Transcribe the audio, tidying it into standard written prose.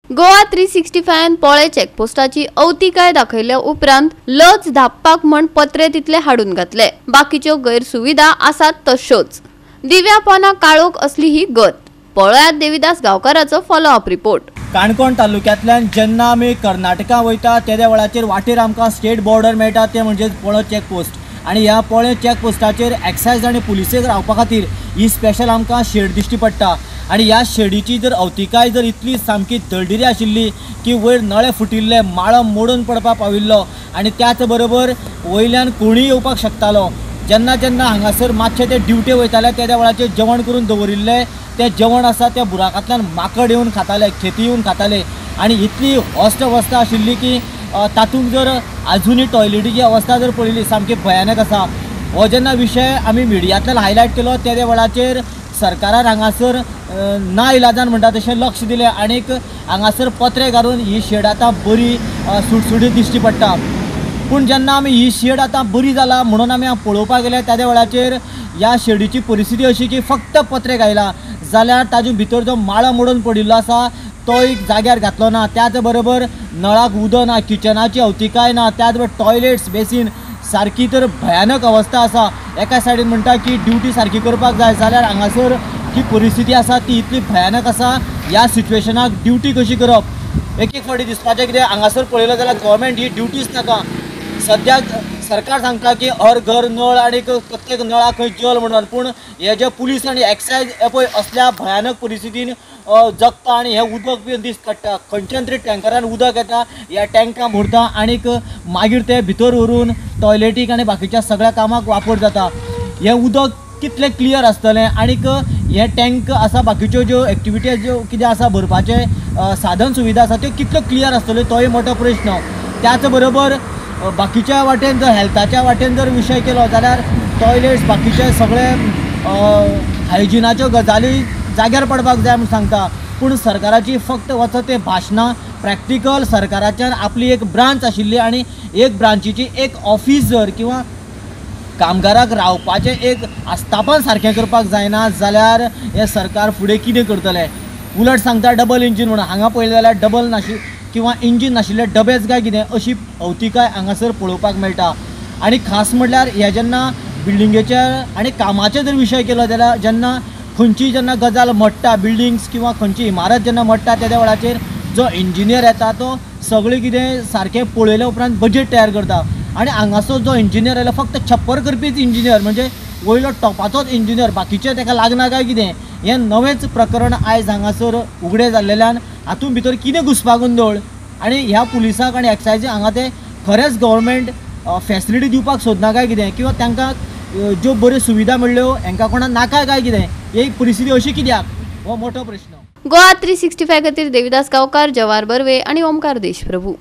गोवा 365 पोळे चेकपोस्टाची अवतिकाय दाखयल्या उपरांत लज धापपाक म्हण पत्रे तितले हाडून घातले। बाकीच्यो गैरसुविधा आसात तश्योच। दिव्या पोना काळोख असली ही गत। पळयात देविदास गांवकाराचो फॉलोअप रिपोर्ट। काणकोण तालुक्यांतल्यान जेन्ना आमी कर्नाटका वयता त्या वेळाचेर वाटेर आमकां स्टेट बॉर्डर मेळटा ते म्हणजे पोळे चेकपोस्ट आणि ह्या पोळे चेकपोस्टाचेर एक्सायज आनी पुलिसेक रावपा खातीर ही स्पेशल आमकां शेड दिश्टी पडटा। आणि ह्या शेडीची जर अवतिकाय जर इतली सामकी दळदिरी आशिल्ली की वयर नळे फुटिल्ले, माळो मोडून पडपा पाविल्लो आणि त्याच बरोबर वयल्यान कोणीय येवपाक शकतालो। जेन्ना जेन्ना हांगासर मातशे ते ड्युटी वयताले त्या वेळाचेर जेवण करून दवरिल्ले ते जेवण आसा त्या बुराकांतल्यान माकड येवन खाताले, खेती येवन खाताले आणि इतली हॉस्ट अवस्था आशिल्ली की तातूंत जर आजुनी टॉयलेटीची अवस्था जर पळयली सामकी भयानक आसा। हो जेन्ना विशय आमी मिडियांतल्यान हायलायट केलो त्या वेळाचेर सरकारान हांगासर ना इलाजान म्हणटा तशें लक्ष दिलें आनीक हांगासर पत्रे घालून ही शेड आतां बरी सुटसुटीत दिश्टी पडटा। पूण जेन्ना आमी ही शेड आतां बरी जाला म्हणून आमी पळोवपाक गेले त्या वेळाचेर ह्या शेडीची परिस्थिती अशी की फक्त पत्रे घायला जाल्यार ताजे भितर जो माळो मोडून पडिल्लो आसा तो एक जाग्यार घातलो ना। त्याच बरोबर नळाक उदक ना, किचनाची अवतिकाय ना, त्याच बरोबर टॉयलेट्स बेसीन सारकी तर भयानक अवस्था आसा। एका सायडीन म्हणटा की ड्युटी सारकी करपाक जाय जाल्यार हांगासर जी परिस्थिती आसा ती इतली भयानक आसा। ह्या सिच्युएशनाक ड्युटी कशी करप एक फावटी दिसपाचें कितें हांगासर पळयलें जाल्यार गव्हर्मेंट ही ड्युटीच नाका। सद्याक सरकार सांगता की हर घर नळ आणि प्रत्येक नळाक खंय जल म्हणून, पूण हे जे पुलीस आनी एक्सायज पळय असल्या भयानक परिस्थितीन जगता आणि हे उदक बी दीस काडटा। खंयच्यान तरी टँकरान उदक येता, ह्या टँकां भरता आनीक मागीर ते भितर व्हरून टॉयलेटीक आनी बाकीच्या सगळ्या कामाक वापर जाता। हे उदक कितलें क्लियर आसतलें आनीक हे टँक आसा बाकीच्यो ज्यो एक्टिविटीज ज्यो कितें आसा भरपाचे साधन सुविधा आसा त्यो कितल्यो क्लियर आसतल्यो तोय मोठो प्रश्न। त्याच बरोबर बाकीच्या वाटेन जर हेल्थाच्या वाटेन जर विशय केलो जाल्यार टॉयलेट्स बाकीचे सगळे हायजिनाच्यो गजाली जाग्यार पडपाक जाय म्हूण सांगता। पूण सरकाराची फक्त वचत ते भाशणां, प्रॅक्टिकल सरकाराच्यान आपली एक ब्रांच आशिल्ली आणि एक ब्रांचीची एक ऑफिस जर किंवा कामगाराक रावपाचें एक आस्थापन सारकें करपाक जायना जाल्यार हे सरकार फुडें कितें करतलें। उलट सांगता डबल इंजीन म्हणून, हांगा पळयलें जाल्यार डबल किंवा इंजीन नाशिल्ले डबेच काय कितें अशी अवतिकाय हांगासर पळोवपाक मेळटा। आणि खास म्हटल्यार हे जेन्ना बिल्डिंगेचे आनी कामाचे जर विशय केलो जाल्यार जेन्ना गजाल मोडटा, बिल्डिंग्स किंवा खंयची इमारत जेन्ना मोडटा त्या वेळाचेर जो इंजिनियर येता तो सगळें कितें सारकें पळयल्या उपरांत बजेट तयार करता आणि हांगासर जो इंजिनियर आयलो फक्त छप्पर करपीच इंजिनियर म्हणजे वयलो टॉपाचोच इंजिनियर, बाकीचे ताका लागना काय कितें हें नवेंच प्रकरण आयज हांगासर उगडें जाल्लेल्यान हातूंत भितर कितें घुसपाक गोंदळ आनी ह्या पुलिसाक आनी एक्सायजीक हांगा ते खरेंच गव्हर्मेंट फॅसिलिटी दिवपाक सोदना काय कितें किंवा तांकां ज्यो बऱ्यो सुविधा मेळ्ळ्यो हांकां कोणाक नाका काय कितें ही परिस्थिती अशी कित्याक हो मोठो प्रश्न। गोवा 365 खातीर देविदास गांवकार, जवाहर बर्वे आणि ओमकार देशप्रभू।